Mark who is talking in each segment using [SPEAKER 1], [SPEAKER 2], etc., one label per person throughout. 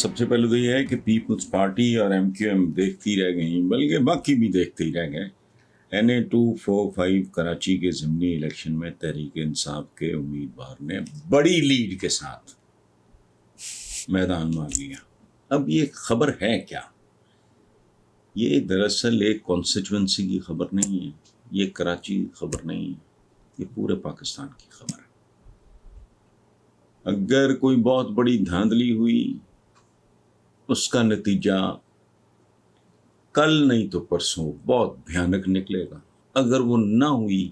[SPEAKER 1] سب سے پہلے تو یہ ہے کہ پیپلز پارٹی اور ایم کیو ایم دیکھتی رہ گئیں، بلکہ باقی بھی دیکھتے ہی رہ گئے۔ NA-245 کراچی کے ضمنی الیکشن میں تحریک انصاف کے امیدوار نے بڑی لیڈ کے ساتھ میدان مار لیا۔ اب یہ خبر ہے کیا؟ یہ دراصل ایک کانسٹیچوئنسی کی خبر نہیں ہے، یہ کراچی کی خبر نہیں ہے، یہ پورے پاکستان کی خبر ہے۔ اگر کوئی بہت بڑی دھاندلی ہوئی، اس کا نتیجہ کل نہیں تو پرسوں بہت بھیانک نکلے گا۔ اگر وہ نہ ہوئی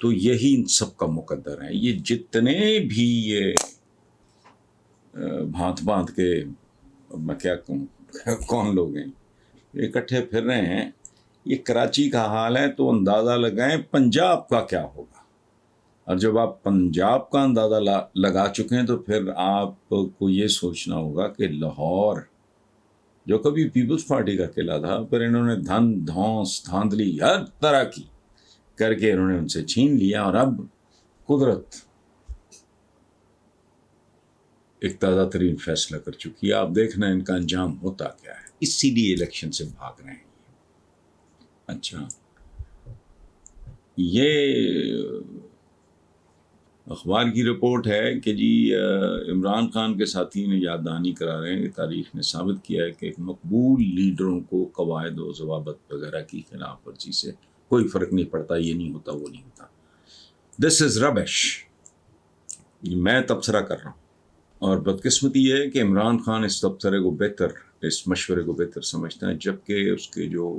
[SPEAKER 1] تو یہی ان سب کا مقدر ہے۔ یہ جتنے بھی یہ بھانت کے میں کیا کہوں کون لوگ ہیں اکٹھے پھر رہے ہیں، یہ کراچی کا حال ہے تو اندازہ لگائیں پنجاب کا کیا ہوگا۔ اور جب آپ پنجاب کا اندازہ لگا چکے ہیں تو پھر آپ کو یہ سوچنا ہوگا کہ لاہور جو کبھی پیپلز پارٹی کا قلعہ تھا، پھر انہوں نے دھن دھونس دھاندلی ہر طرح کی کر کے انہوں نے ان سے چھین لیا، اور اب قدرت ایک تازہ ترین فیصلہ کر چکی ہے۔ آپ دیکھنا ان کا انجام ہوتا کیا ہے۔ اسی لیے الیکشن سے بھاگ رہے ہیں۔ اچھا، یہ اخبار کی رپورٹ ہے کہ جی عمران خان کے ساتھی نے یاد دہانی کرا رہے ہیں کہ تاریخ نے ثابت کیا ہے کہ مقبول لیڈروں کو قواعد و ضوابط وغیرہ کی خلاف ورزی سے کوئی فرق نہیں پڑتا، یہ نہیں ہوتا، وہ نہیں ہوتا۔ دس از ربش، میں تبصرہ کر رہا ہوں، اور بدقسمتی یہ ہے کہ عمران خان اس تبصرے کو بہتر، اس مشورے کو بہتر سمجھتا ہے، جبکہ اس کے جو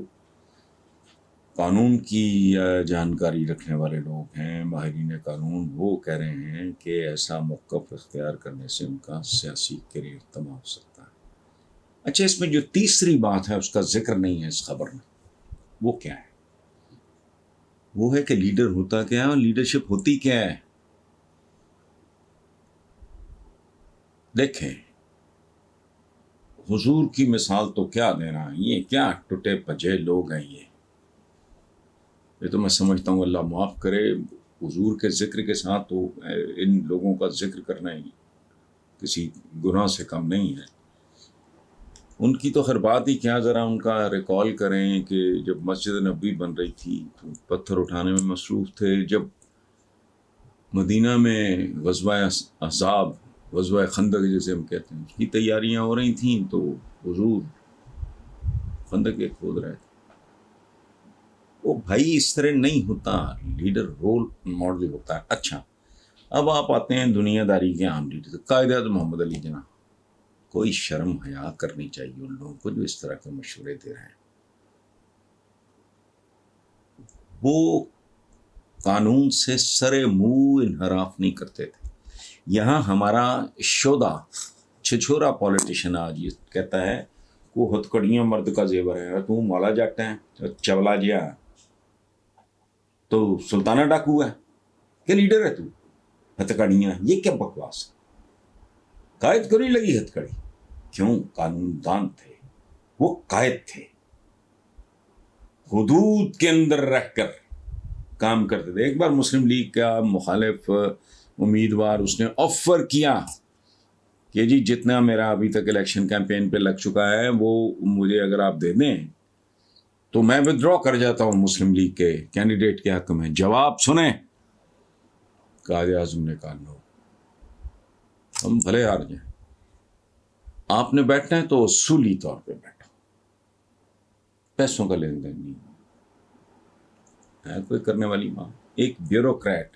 [SPEAKER 1] قانون کی جانکاری رکھنے والے لوگ ہیں، ماہرین قانون، وہ کہہ رہے ہیں کہ ایسا موقف اختیار کرنے سے ان کا سیاسی کیریئر تباہ ہو سکتا ہے۔ اچھا، اس میں جو تیسری بات ہے اس کا ذکر نہیں ہے اس خبر میں، وہ کیا ہے؟ وہ ہے کہ لیڈر ہوتا کیا ہے اور لیڈرشپ ہوتی کیا ہے۔ دیکھیں، حضور کی مثال تو کیا دینا، یہ کیا ٹوٹے پجے لوگ ہیں۔ یہ تو میں سمجھتا ہوں اللہ معاف کرے، حضور کے ذکر کے ساتھ تو ان لوگوں کا ذکر کرنا ہی کسی گناہ سے کم نہیں ہے۔ ان کی تو ہر بات ہی کیا، ذرا ان کا ریکال کریں کہ جب مسجد نبوی بن رہی تھی تو پتھر اٹھانے میں مصروف تھے، جب مدینہ میں غزوہ احزاب، غزوہ خندق جسے ہم کہتے ہیں، اس کی تیاریاں ہو رہی تھیں تو حضور خندق ایک کھود رہے تھے۔ وہ بھائی اس طرح نہیں ہوتا، لیڈر رول ماڈل ہوتا ہے۔ اچھا، اب آپ آتے ہیں دنیا داری کے عام لیڈر، قائد اعظم محمد علی جناح۔ کوئی شرم حیا کرنی چاہیے ان لوگوں کو جو اس طرح کے مشورے دے رہے ہیں۔ وہ قانون سے سرے منہ انحراف نہیں کرتے تھے۔ یہاں ہمارا شودا چھچورا پولیٹیشین آج یہ کہتا ہے وہ ہتکڑیاں مرد کا زیور ہے، تو مالا جٹ ہے، چولا جیا تو سلطانہ ڈاکو ہے کہ لیڈر ہے تو ہتکڑیاں، یہ کیا بکواس ہے؟ قائد کو نہیں لگی ہتکڑی؟ کیوں؟ قانون دان تھے، وہ قائد تھے، حدود کے اندر رہ کر کام کرتے تھے۔ ایک بار مسلم لیگ کا مخالف امیدوار اس نے آفر کیا کہ جی جتنا میرا ابھی تک الیکشن کیمپین پہ لگ چکا ہے وہ مجھے اگر آپ دے دیں تو میں ودرا کر جاتا ہوں مسلم لیگ کے کینڈیڈیٹ کے حق میں۔ جواب سنیں، قائد اعظم نے کہا نو، ہم بھلے ہار جائیں، آپ نے بیٹھنا ہے تو اصولی طور پہ بیٹھو، پیسوں کا لین دین نہیں ہے کوئی کرنے والی بات۔ ایک بیوروکریٹ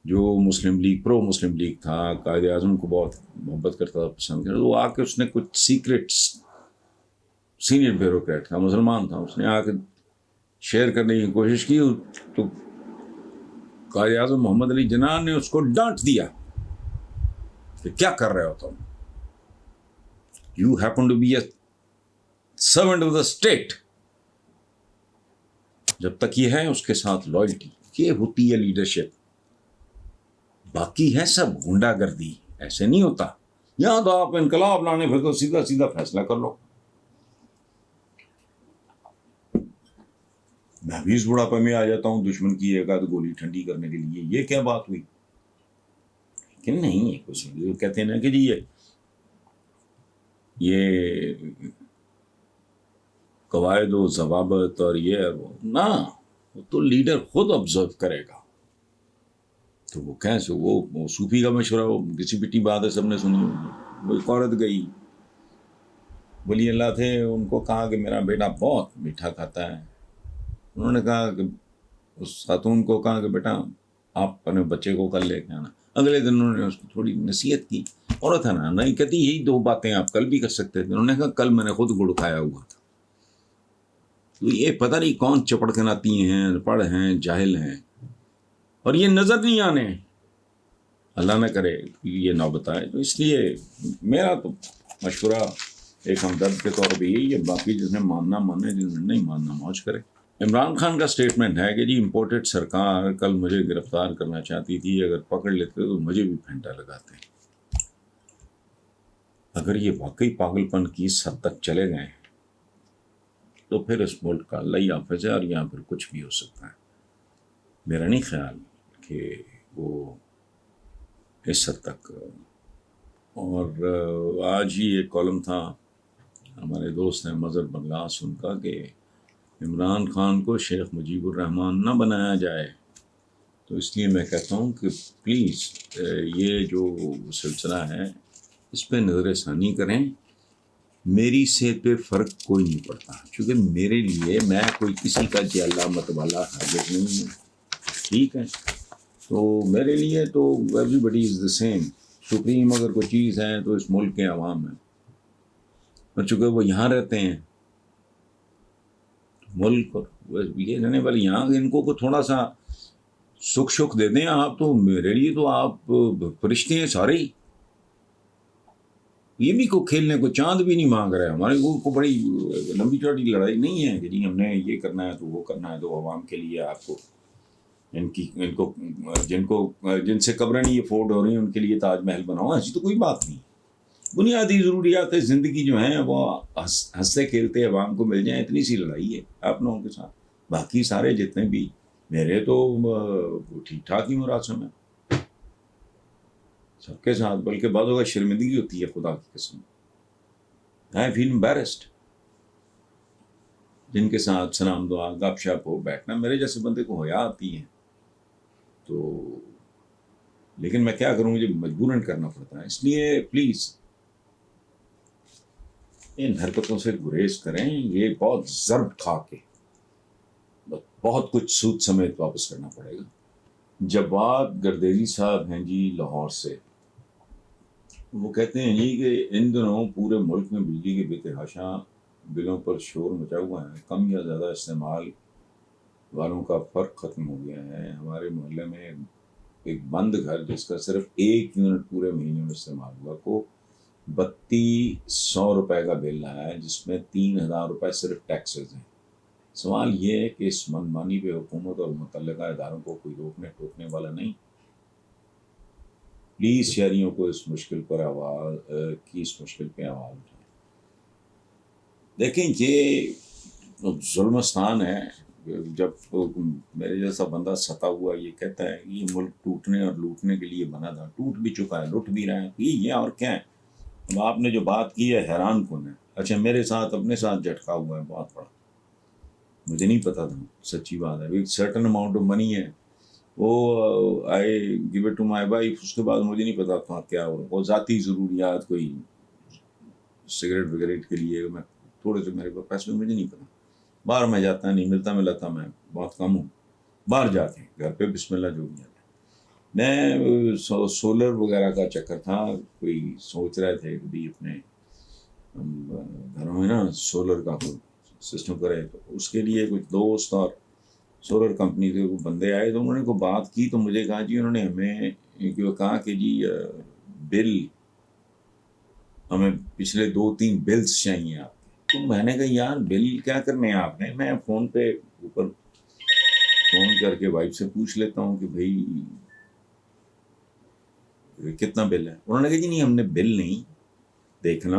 [SPEAKER 1] جو مسلم لیگ، پرو مسلم لیگ تھا، قائد اعظم کو بہت محبت کرتا تھا، پسند کرتا، وہ آ کے اس نے کچھ سیکرٹس، سینئر بیوروکریٹ تھا، مسلمان تھا، اس نے آ کے شیئر کرنے کی کوشش کی تو قائد اعظم محمد علی جناح نے اس کو ڈانٹ دیا کہ کیا کر رہے ہو تم، you happen to be a servant of the state. جب تک یہ ہے اس کے ساتھ لائلٹی، یہ ہوتی ہے لیڈرشپ۔ باقی ہے سب گنڈا گردی، ایسے نہیں ہوتا۔ یہاں تو آپ انقلاب لانے پھر تو سیدھا سیدھا فیصلہ کر لو۔ میں بھی اس بڑھاپے میں آ جاتا ہوں دشمن کی ایک آدھ گولی ٹھنڈی کرنے کے لیے، یہ کیا بات ہوئی؟ کہ نہیں ہے کچھ کہتے ہیں نا کہ جی یہ یہ قواعد و ضوابط اور یہ وہ نہ، وہ تو لیڈر خود آبزرو کرے گا. تو وہ کیسے وہ صوفی کا مشورہ، وہ کسی پٹی بات ہے سب نے سنی. وہ ایک عورت گئی، ولی اللہ تھے، ان کو کہا کہ میرا بیٹا بہت میٹھا کھاتا ہے. انہوں نے کہا کہ اس خاتون کو کہا کہ بیٹا آپ اپنے بچے کو کل لے کے آنا. اگلے دن انہوں نے اس کو تھوڑی نصیحت کی. عورت ہے نا، نہیں کہتی یہی دو باتیں آپ کل بھی کر سکتے تھے. انہوں نے کہا کل میں نے خود گڑ کھایا ہوا تھا. تو یہ پتہ نہیں کون چپڑکناتی ہیں، پڑھ ہیں، جاہل ہیں، اور یہ نظر نہیں آنے. اللہ نہ کرے یہ نہ بتائے. تو اس لیے میرا تو مشورہ ایک ہمدرد کے طور پہ یہی ہے. باقی جس نے ماننا مانے، جس نے نہیں ماننا موج کرے. عمران خان کا سٹیٹمنٹ ہے کہ جی امپورٹڈ سرکار کل مجھے گرفتار کرنا چاہتی تھی، اگر پکڑ لیتے تو مجھے بھی پھینٹا لگاتے. اگر یہ واقعی پاگل پن کی اس حد تک چلے گئے تو پھر اس ملک کا اللہ ہی حافظ ہے، اور یہاں پھر کچھ بھی ہو سکتا ہے. میرا نہیں خیال کہ وہ اس حد تک. اور آج ہی ایک کالم تھا ہمارے دوست ہیں مظہر بنگاس ان کا کہ عمران خان کو شیخ مجیب الرحمان نہ بنایا جائے. تو اس لیے میں کہتا ہوں کہ پلیز یہ جو سلسلہ ہے اس پہ نظر ثانی کریں. میری صحت پہ فرق کوئی نہیں پڑتا، چونکہ میرے لیے میں کوئی کسی کا جیلا متوالا حاجت نہیں ہوں. ٹھیک ہے، تو میرے لیے تو everybody is the same. Supreme اگر کوئی چیز ہے تو اس ملک کے عوام ہیں، اور چونکہ وہ یہاں رہتے ہیں ملک یہ رہنے والے یہاں، ان کو تھوڑا سا سکھ شکھ دے دیں آپ. تو میرے لیے تو آپ فرشتے ہیں سارے ہی. یہ بھی کو کھیلنے کو چاند بھی نہیں مانگ رہے. ہمارے کو بڑی لمبی چوڑی لڑائی نہیں ہے کہ جی ہم نے یہ کرنا ہے تو وہ کرنا ہے. تو عوام کے لیے آپ کو ان کو جن سے قبریں نہیں افورڈ ہو رہی ہیں ان کے لیے تاج محل بناؤ، ایسی تو کوئی بات نہیں. بنیادی ضروریات زندگی جو ہیں وہ ہنستے کھیلتے عوام کو مل جائیں، اتنی سی لڑائی ہے آپ لوگوں کے ساتھ. باقی سارے جتنے بھی میرے تو ٹھیک ٹھاک ہی مراسم ہے سب کے ساتھ. بلکہ بعضوں کا شرمندگی ہوتی ہے خدا کی قسم. I feel embarrassed. جن کے ساتھ سلام دعا گپ شپ ہو بیٹھنا، میرے جیسے بندے کو حیا آتی ہے. تو لیکن میں کیا کروں، مجھے مجبوراً کرنا پڑتا ہے. اس لیے پلیز ان حرکتوں سے گریز کریں. یہ بہت ضرب کھا کے بہت کچھ سود سمیت واپس کرنا پڑے گا. جواد گردیزی صاحب ہیں جی لاہور سے. وہ کہتے ہیں جی کہ ان دنوں پورے ملک میں بجلی کے بے تحاشا بلوں پر شور مچا ہوا ہے. کم یا زیادہ استعمال والوں کا فرق ختم ہو گیا ہے. ہمارے محلے میں ایک بند گھر جس کا صرف 1 یونٹ پورے مہینے میں استعمال ہوا کو 3200 روپے کا بل آیا ہے، جس میں 3000 روپے صرف ٹیکسز ہیں. سوال یہ ہے کہ اس منمانی پہ حکومت اور متعلقہ اداروں کو کوئی روکنے ٹوکنے والا نہیں. پلیز شہریوں کو اس مشکل پہ آواز اٹھائیں. دیکھیں یہ ظلمستان ہے. جب میرے جیسا بندہ ستا ہوا یہ کہتا ہے یہ ملک ٹوٹنے اور لوٹنے کے لیے بنا تھا، ٹوٹ بھی چکا ہے، لٹ بھی رہا ہے. یہ اور کیا ہے. اب آپ نے جو بات کی ہے حیران کن ہے. اچھا میرے ساتھ اپنے ساتھ جھٹکا ہوا ہے بہت بڑا، مجھے نہیں پتا تھا. سچی بات ہے. ایک سرٹن اماؤنٹ آف منی ہے، وہ I gave it to my wife. اس کے بعد مجھے نہیں پتا تھا کیا وہ ذاتی ضروریات کوئی سگریٹ وگریٹ کے لیے میں تھوڑے سے میرے پاس پیسے مجھے نہیں پتا. باہر میں جاتا نہیں ملتا ملاتا میں بہت کم ہوں. باہر جاتے ہیں گھر پہ بسم اللہ جو بھی ہے. میں سولر وغیرہ کا چکر تھا. کوئی سوچ رہے تھے کہ بھی اپنے گھروں میں نا سولر کا سسٹم کرے. تو اس کے لیے کچھ دوست اور سولر کمپنی کے بندے آئے تو انہوں نے کوئی بات کی. تو مجھے کہا جی انہوں نے ہمیں کہا کہ جی بل ہمیں پچھلے 2-3 بلز چاہیے آپ. تو میں نے کہا یار بل کیا کرنے ہیں آپ نے. میں فون پہ اوپر فون کر کے وائف سے پوچھ لیتا ہوں کہ بھائی کتنا بل ہے. انہوں نے کہا جی نہیں ہم نے بل نہیں دیکھنا،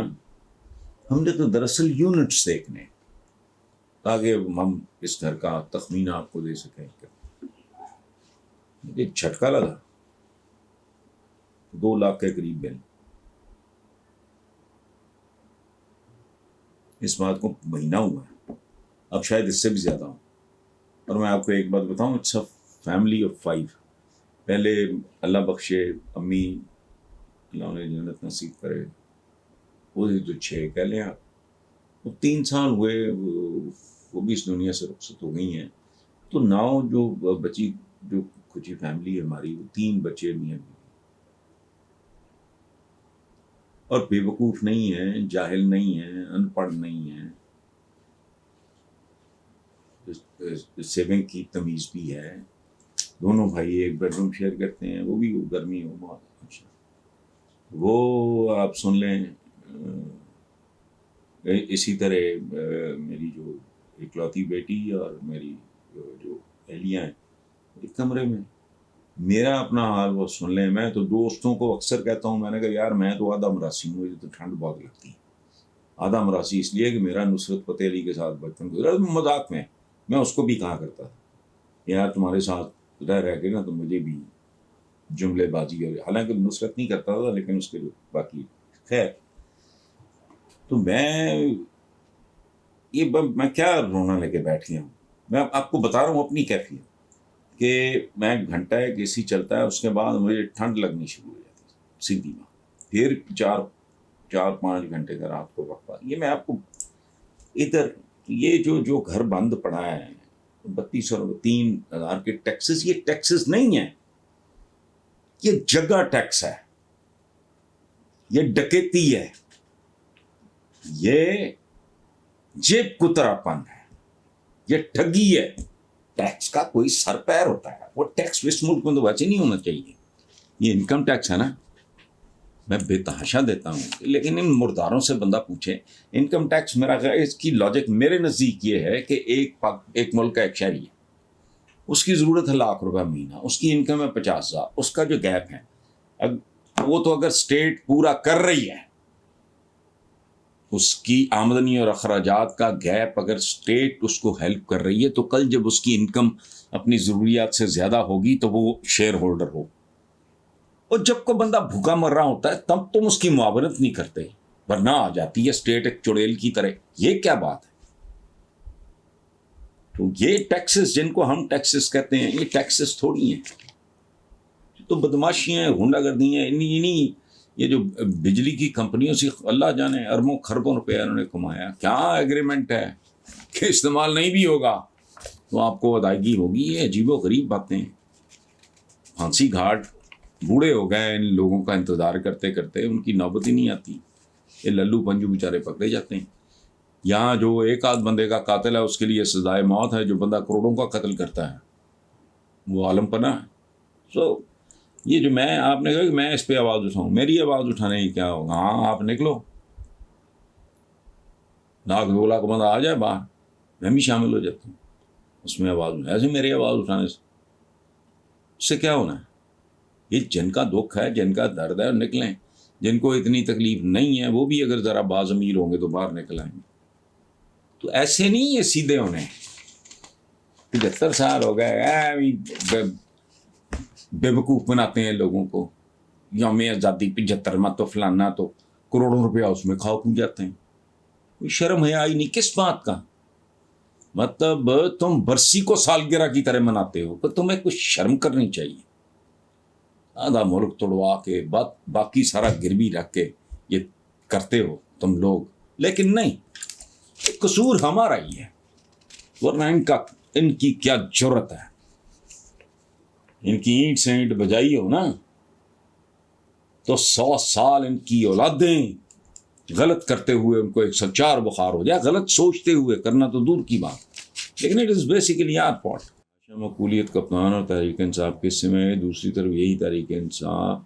[SPEAKER 1] ہم نے تو دراصل یونٹس دیکھنے تاکہ ہم اس گھر کا تخمینہ آپ کو دے سکیں. مجھے جھٹکا لگا. 2 لاکھ کے قریب بل. اس بات کو مہینہ ہوا ہے، اب شاید اس سے بھی زیادہ ہوں. اور میں آپ کو ایک بات بتاؤں، اٹس اے فیملی آف 5. پہلے اللہ بخشے امی، اللہ انہیں جنت نصیب کرے، وہ تو 6 کہہ لیں آپ، وہ 3 سال ہوئے وہ بھی اس دنیا سے رخصت ہو گئی ہیں. تو ناؤ جو بچی جو کچھ فیملی ہے ہماری، وہ 3 بچے میاں بیوی، اور بے وقوف نہیں ہیں، جاہل نہیں ہیں، ان پڑھ نہیں ہیں، سیونگ کی تمیز بھی ہے. دونوں بھائی ایک بیڈ روم شیئر کرتے ہیں، وہ بھی گرمی ہو بہت اچھا. وہ آپ سن لیں اسی طرح میری جو اکلوتی بیٹی اور میری جو اہلیہ ہیں ایک کمرے میں. میرا اپنا حال وہ سن لیں. میں تو دوستوں کو اکثر کہتا ہوں، میں نے کہا یار میں تو آدھا مراسی ہوں، مجھے تو ٹھنڈ بہت لگتی ہے. آدھا مراسی اس لیے کہ میرا نصرت فتح علی کے ساتھ بچپن گزرا، مذاق میں اس کو بھی کہا کرتا تھا یار تمہارے ساتھ رہ کے نا تو مجھے بھی جملے بازی ہو، حالانکہ نصرت نہیں کرتا تھا لیکن اس کے جو باقی خیر. تو میں کیا رونا لے کے بیٹھ گیا ہوں. میں آپ کو بتا رہا ہوں اپنی کیفیت، کہ میں گھنٹہ ایک اے سی چلتا ہے، اس کے بعد مجھے ٹھنڈ لگنی شروع ہو جاتی ہے سیدھی بات. پھر 4-5 گھنٹے کا رات کو وقفہ. یہ میں آپ کو ادھر یہ جو گھر بند پڑا ہے 32,000-3,000 کے ٹیکسز، یہ ٹیکسز نہیں ہیں، یہ جگہ ٹیکس ہے، یہ ڈکیتی ہے، یہ جیب کترا پن ہے، یہ ٹھگی ہے. ٹیکس کا کوئی سر پیر ہوتا ہے، وہ ٹیکس اس ملک میں تو ویسے نہیں ہونا چاہیے. یہ انکم ٹیکس ہے نا، میں بے تحاشا دیتا ہوں، لیکن ان مرداروں سے بندہ پوچھے انکم ٹیکس. میرا خیال اس کی لاجک میرے نزدیک یہ ہے کہ ایک ملک کا ایک شہری ہے، اس کی ضرورت ہے ₹1,00,000 مہینہ، اس کی انکم ہے 50,000، اس کا جو گیپ ہے وہ تو اگر اسٹیٹ پورا کر رہی ہے، اس کی آمدنی اور اخراجات کا گیپ اگر اسٹیٹ اس کو ہیلپ کر رہی ہے، تو کل جب اس کی انکم اپنی ضروریات سے زیادہ ہوگی تو وہ شیئر ہولڈر ہو. اور جب کوئی بندہ بھوکا مر رہا ہوتا ہے تب تم اس کی معاونت نہیں کرتے، ورنہ آ جاتی ہے اسٹیٹ ایک چڑیل کی طرح. یہ کیا بات ہے؟ تو یہ ٹیکسز جن کو ہم ٹیکسز کہتے ہیں، یہ ٹیکسز تھوڑی ہیں، تو بدماشیاں، غنڈہ گردی ہیں. یہ جو بجلی کی کمپنیوں سے اللہ جانے اربوں خربوں روپے انہوں نے کمایا. کیا ایگریمنٹ ہے کہ استعمال نہیں بھی ہوگا تو آپ کو ادائیگی ہوگی. یہ عجیب و غریب باتیں. پھانسی گھاٹ بوڑھے ہو گئے ان لوگوں کا انتظار کرتے کرتے، ان کی نوبت ہی نہیں آتی. یہ للو پنجو بیچارے پکڑے جاتے ہیں. یہاں جو ایک آدھ بندے کا قاتل ہے اس کے لیے سزائے موت ہے، جو بندہ کروڑوں کا قتل کرتا ہے وہ عالم پناہ ہے. سو یہ جو آپ نے کہا کہ میں اس پہ آواز اٹھاؤں، میری آواز اٹھانے کی کیا ہوگا؟ ہاں آپ نکلو، 1,00,000-2,00,000 بندہ آ جائے باہر، میں بھی شامل ہو جاتا ہوں اس میں آواز اٹھانے. ایسے میری آواز اٹھانے سے اس سے کیا ہونا ہے؟ یہ جن کا دکھ ہے، جن کا درد ہے، نکلیں. جن کو اتنی تکلیف نہیں ہے وہ بھی اگر ذرا باز امیر ہوں گے تو باہر نکل آئیں گے. تو ایسے نہیں یہ سیدھے ہونے. 75 سال ہو گئے بے وقوف بناتے ہیں لوگوں کو. یوم آزادی 75 تو فلانا، تو کروڑوں روپیہ اس میں کھاؤ کھو جاتے ہیں. کوئی شرم ہے آئی نہیں کس بات کا؟ مطلب تم برسی کو سالگرہ کی طرح مناتے ہو، تو تمہیں کچھ شرم کرنی چاہیے. آدھا ملک توڑوا کے باقی سارا گروی رکھ کے یہ کرتے ہو تم لوگ. لیکن نہیں، قصور ہمارا ہی ہے، ورنہ ان کی کیا جرت ہے. ان کی اینٹ سے اینٹ بجائی ہو نا تو 100 سال ان کی اولادیں غلط کرتے ہوئے ان کو 104 بخار ہو جائے. غلط سوچتے ہوئے کرنا تو دور کی بات، لیکن it is basically our fault. مقبولیت کپتان اور تحریک انصاف کے حصے میں، دوسری طرف یہی تحریک انصاف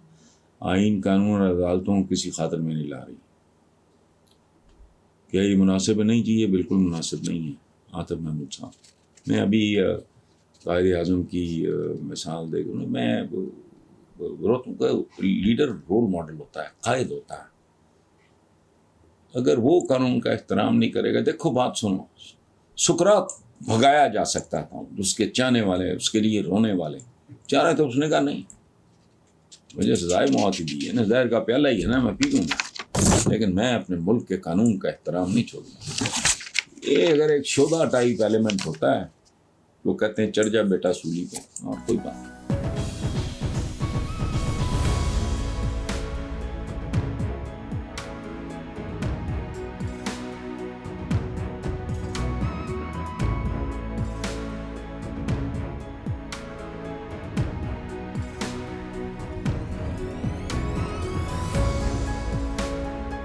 [SPEAKER 1] آئین، قانون اور عدالتوں کسی خاطر میں نہیں لا رہی. کیا یہ مناسب نہیں؟ جی یہ بالکل مناسب نہیں ہے. عاطف محمود صاحب، میں ابھی قائد اعظم کی مثال دیکھ رہا ہوں. میں لیڈر رول ماڈل ہوتا ہے، قائد ہوتا ہے. اگر وہ قانون کا احترام نہیں کرے گا، دیکھو بات سنو، سقراط بھگایا جا سکتا تھا، اس کے چاہنے والے اس کے لیے رونے والے چاہ رہے تھے، اس نے کہا نہیں، مجھے سزائے موت ہی دی ہے نا، زہر کا پیالہ ہی ہے نا، میں پی لوں گا. لیکن میں اپنے ملک کے قانون کا احترام نہیں چھوڑوں گا. یہ اگر ایک شودا ٹائپ ایلیمنٹ ہوتا ہے وہ کہتے ہیں چڑھ جا بیٹا سولی پہ اور کوئی بات نہیں.